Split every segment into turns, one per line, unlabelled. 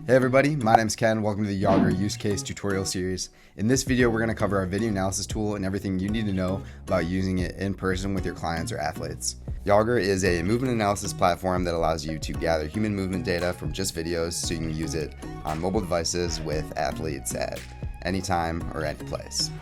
Hey everybody, my name's Ken. Welcome to the Yogger use case tutorial series. In this video, we're going to cover our video analysis tool and everything you need to know about using it in person with your clients or athletes. Yogger is a movement analysis platform that allows you to gather human movement data from just videos so you can use it on mobile devices with athletes at any time or any place.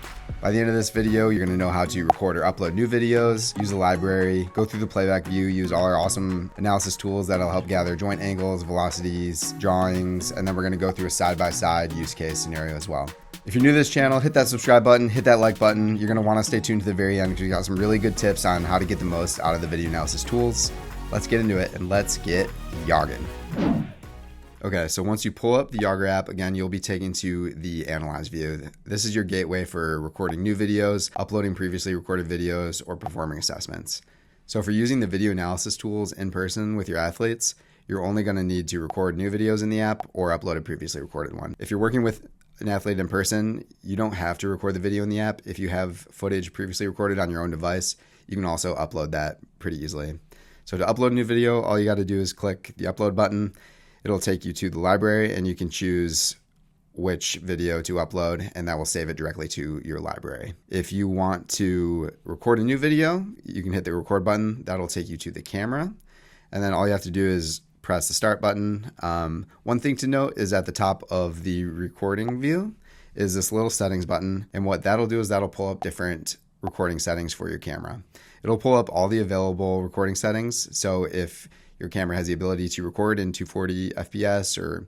By the end of this video, you're going to know how to record or upload new videos, use the library, go through the playback view, use all our awesome analysis tools that'll help gather joint angles, velocities, drawings, and then we're going to go through a side-by-side use case scenario as well. If you're new to this channel, hit that subscribe button, hit that like button. You're going to want to stay tuned to the very end because we got some really good tips on how to get the most out of the video analysis tools. Let's get into it and let's get yogging. Okay, so once you pull up the Yogger app, again, you'll be taken to the Analyze view. This is your gateway for recording new videos, uploading previously recorded videos, or performing assessments. So for using the video analysis tools in person with your athletes, you're only going to need to record new videos in the app or upload a previously recorded one. If you're working with an athlete in person, you don't have to record the video in the app. If you have footage previously recorded on your own device, you can also upload that pretty easily. So to upload a new video, all you got to do is click the upload button. It'll take you to the library and you can choose which video to upload and that will save it directly to your library. If you want to record a new video, you can hit the record button. That'll take you to the camera. And then all you have to do is press the start button. One thing to note is at the top of the recording view is this little settings button. And what that'll do is that'll pull up different recording settings for your camera. It'll pull up all the available recording settings. So if your camera has the ability to record in 240 FPS or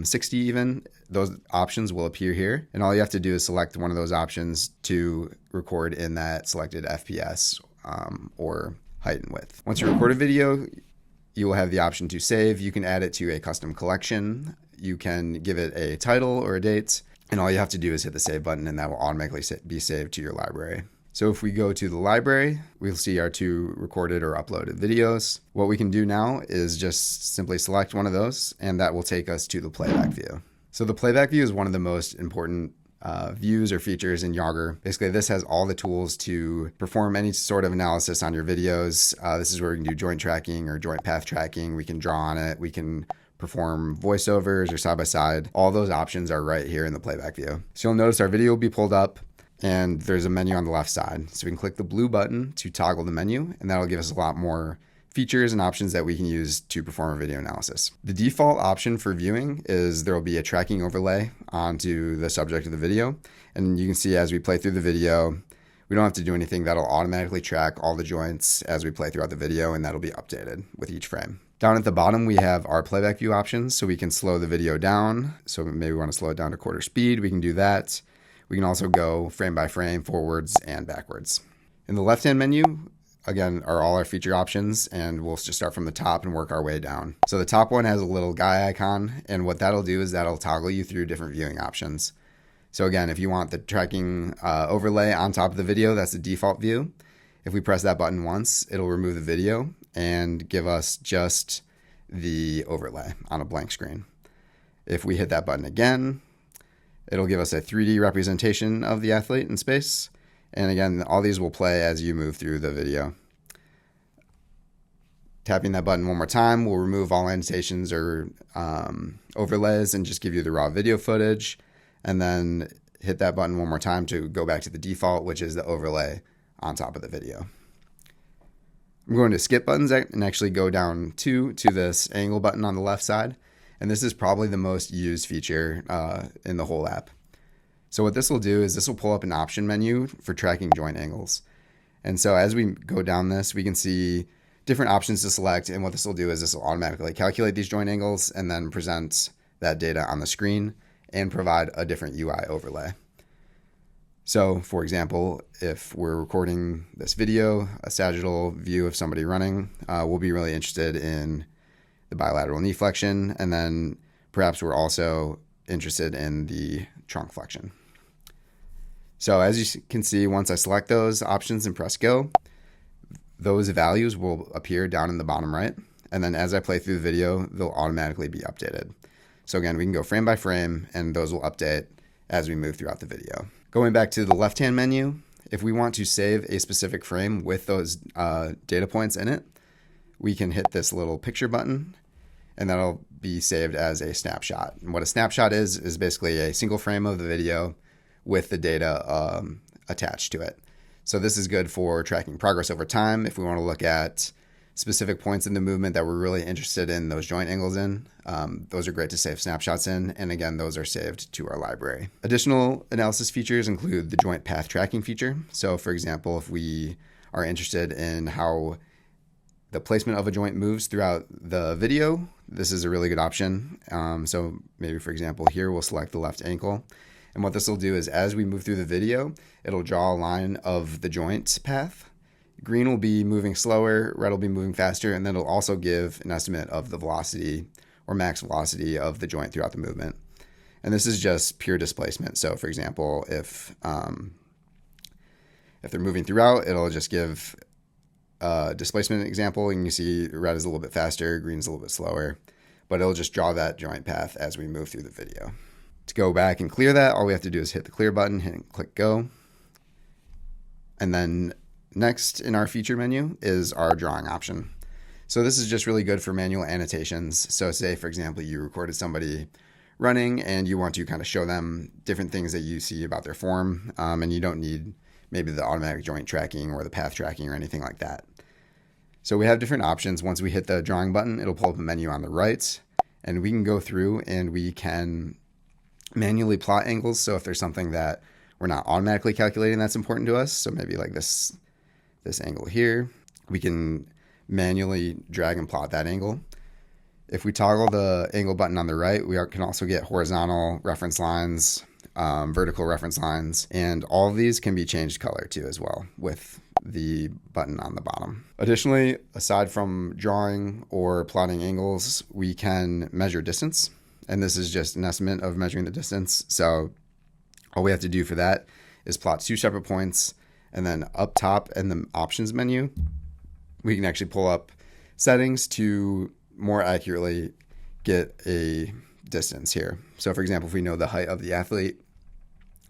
60 even, those options will appear here. And all you have to do is select one of those options to record in that selected FPS or height and width. Once you record a video, you will have the option to save. You can add it to a custom collection. You can give it a title or a date. And all you have to do is hit the save button and that will automatically be saved to your library. So if we go to the library, we'll see our two recorded or uploaded videos. What we can do now is just simply select one of those and that will take us to the playback view. So the playback view is one of the most important views or features in Yogger. Basically, this has all the tools to perform any sort of analysis on your videos. This is where we can do joint tracking or joint path tracking. We can draw on it. We can perform voiceovers or side-by-side. All those options are right here in the playback view. So you'll notice our video will be pulled up and there's a menu on the left side. So we can click the blue button to toggle the menu and that'll give us a lot more features and options that we can use to perform a video analysis. The default option for viewing is there will be a tracking overlay onto the subject of the video. And you can see as we play through the video, we don't have to do anything. That'll automatically track all the joints as we play throughout the video and that'll be updated with each frame. Down at the bottom, we have our playback view options. So we can slow the video down. So maybe we want to slow it down to quarter speed. We can do that. We can also go frame by frame, forwards and backwards. In the left-hand menu, again, are all our feature options, and we'll just start from the top and work our way down. So the top one has a little guy icon, and what that'll do is that'll toggle you through different viewing options. So again, if you want the tracking overlay on top of the video, that's the default view. If we press that button once, it'll remove the video and give us just the overlay on a blank screen. If we hit that button again, it'll give us a 3D representation of the athlete in space. And again, all these will play as you move through the video. Tapping that button one more time will remove all annotations or overlays and just give you the raw video footage. And then hit that button one more time to go back to the default, which is the overlay on top of the video. I'm going to skip buttons and actually go down to this angle button on the left side. And this is probably the most used feature in the whole app. So what this will do is this will pull up an option menu for tracking joint angles. And so as we go down this, we can see different options to select. And what this will do is this will automatically calculate these joint angles and then present that data on the screen and provide a different UI overlay. So for example, if we're recording this video, a sagittal view of somebody running, we'll be really interested in the bilateral knee flexion, and then perhaps we're also interested in the trunk flexion. So as you can see, once I select those options and press go, those values will appear down in the bottom right. And then as I play through the video, they'll automatically be updated. So again, we can go frame by frame and those will update as we move throughout the video. Going back to the left-hand menu, if we want to save a specific frame with those data points in it, we can hit this little picture button and that'll be saved as a snapshot. And what a snapshot is basically a single frame of the video with the data attached to it. So this is good for tracking progress over time. If we want to look at specific points in the movement that we're really interested in those joint angles in, those are great to save snapshots in. And again, those are saved to our library. Additional analysis features include the joint path tracking feature. So for example, if we are interested in how the placement of a joint moves throughout the video, this is a really good option. So maybe for example, here we'll select the left ankle. And what this will do is as we move through the video, it'll draw a line of the joint path. Green will be moving slower, red will be moving faster, and then it'll also give an estimate of the velocity or max velocity of the joint throughout the movement. And this is just pure displacement. So for example, if they're moving throughout, it'll just give a displacement example, and you see red is a little bit faster, green is a little bit slower, but it'll just draw that joint path as we move through the video. To go back and clear that, all we have to do is hit the clear button and click go. And then next in our feature menu is our drawing option. So this is just really good for manual annotations. So say, for example, you recorded somebody running and you want to kind of show them different things that you see about their form, and you don't need maybe the automatic joint tracking or the path tracking or anything like that. So we have different options. Once we hit the drawing button, it'll pull up a menu on the right, and we can go through and we can manually plot angles. So if there's something that we're not automatically calculating that's important to us, so maybe like this angle here, we can manually drag and plot that angle. If we toggle the angle button on the right, we can also get horizontal reference lines, vertical reference lines, and all of these can be changed color too as well with the button on the bottom. Additionally, aside from drawing or plotting angles, we can measure distance. And this is just an estimate of measuring the distance. So all we have to do for that is plot two separate points, and then up top in the options menu, we can actually pull up settings to more accurately get a distance here. So for example, if we know the height of the athlete,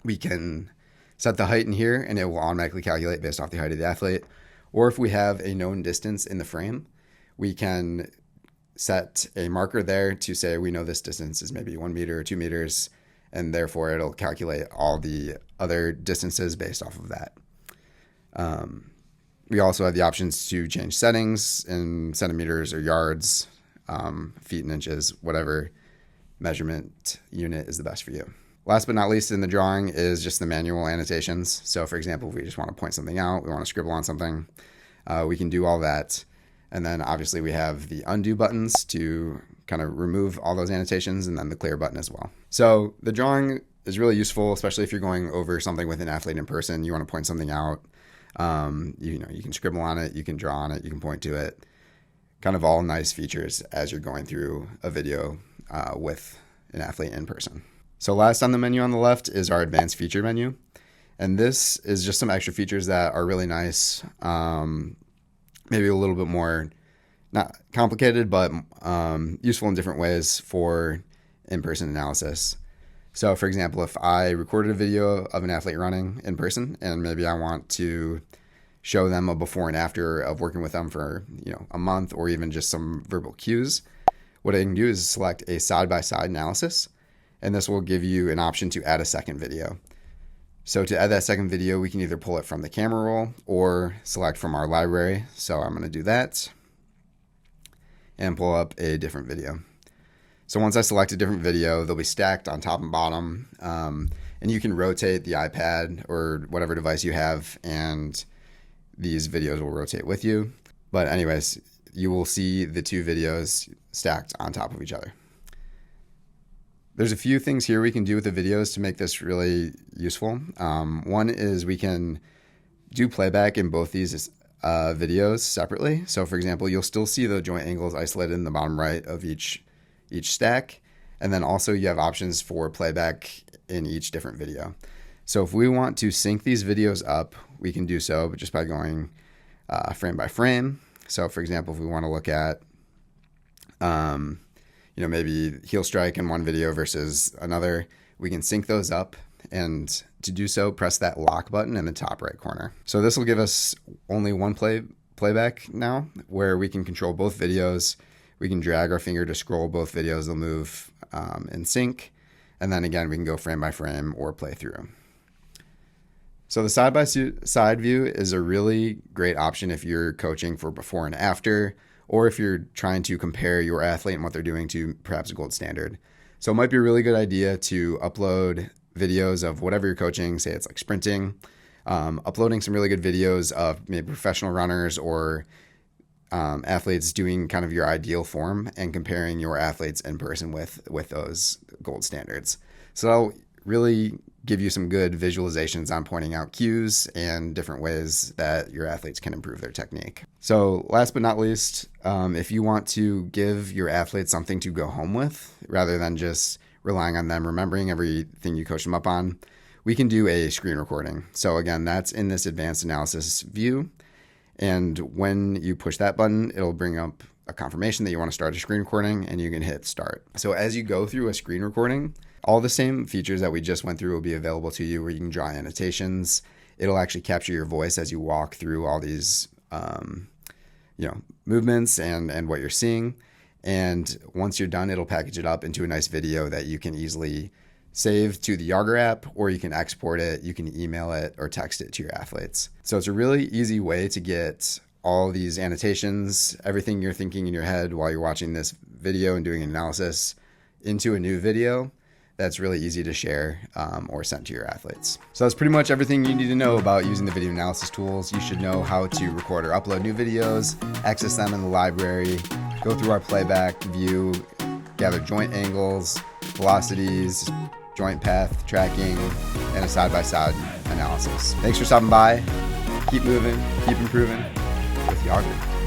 we can set the height in here and it will automatically calculate based off the height of the athlete. Or if we have a known distance in the frame, we can set a marker there to say we know this distance is maybe 1 meter or 2 meters, and therefore it'll calculate all the other distances based off of that. We also have the options to change settings in centimeters or yards, feet and inches, whatever measurement unit is the best for you. Last but not least in the drawing is just the manual annotations. So for example, if we just want to point something out, we want to scribble on something, we can do all that. And then obviously we have the undo buttons to kind of remove all those annotations, and then the clear button as well. So the drawing is really useful, especially if you're going over something with an athlete in person. You want to point something out. You can scribble on it, you can draw on it, you can point to it. Kind of all nice features as you're going through a video with an athlete in person. So last on the menu on the left is our advanced feature menu. And this is just some extra features that are really nice. Maybe a little bit more, not complicated, but useful in different ways for in-person analysis. So for example, if I recorded a video of an athlete running in person, and maybe I want to show them a before and after of working with them for a month, or even just some verbal cues, what I can do is select a side-by-side analysis, and this will give you an option to add a second video. So to add that second video, we can either pull it from the camera roll or select from our library. So I'm going to do that and pull up a different video. So once I select a different video, they'll be stacked on top and bottom, and you can rotate the iPad or whatever device you have, and these videos will rotate with you. But anyways, you will see the two videos stacked on top of each other. There's a few things here we can do with the videos to make this really useful. One is we can do playback in both these videos separately. So for example, you'll still see the joint angles isolated in the bottom right of each stack. And then also you have options for playback in each different video. So if we want to sync these videos up, we can do so just by going frame by frame. So for example, if we want to look at maybe heel strike in one video versus another, we can sync those up. And to do so, press that lock button in the top right corner. So this will give us only one playback now, where we can control both videos. We can drag our finger to scroll both videos. They'll move in sync. And then again, we can go frame by frame or play through. So the side-by-side view is a really great option if you're coaching for before and after, or if you're trying to compare your athlete and what they're doing to perhaps a gold standard. So it might be a really good idea to upload videos of whatever you're coaching, say it's like sprinting, uploading some really good videos of maybe professional runners or athletes doing kind of your ideal form and comparing your athletes in person with those gold standards. So that'll really give you some good visualizations on pointing out cues and different ways that your athletes can improve their technique. So last but not least, if you want to give your athletes something to go home with rather than just relying on them remembering everything you coach them up on, we can do a screen recording. So again, that's in this advanced analysis view. And when you push that button, it'll bring up a confirmation that you want to start a screen recording, and you can hit start. So as you go through a screen recording, all the same features that we just went through will be available to you, where you can draw annotations. It'll actually capture your voice as you walk through all these movements and what you're seeing. And once you're done, it'll package it up into a nice video that you can easily save to the Yogger app, or you can export it, you can email it or text it to your athletes. So it's a really easy way to get all these annotations, everything you're thinking in your head while you're watching this video and doing an analysis, into a new video that's really easy to share or send to your athletes. So that's pretty much everything you need to know about using the video analysis tools. You should know how to record or upload new videos, access them in the library, go through our playback view, gather joint angles, velocities, joint path tracking, and a side-by-side analysis. Thanks for stopping by. Keep moving, keep improving with Yogger.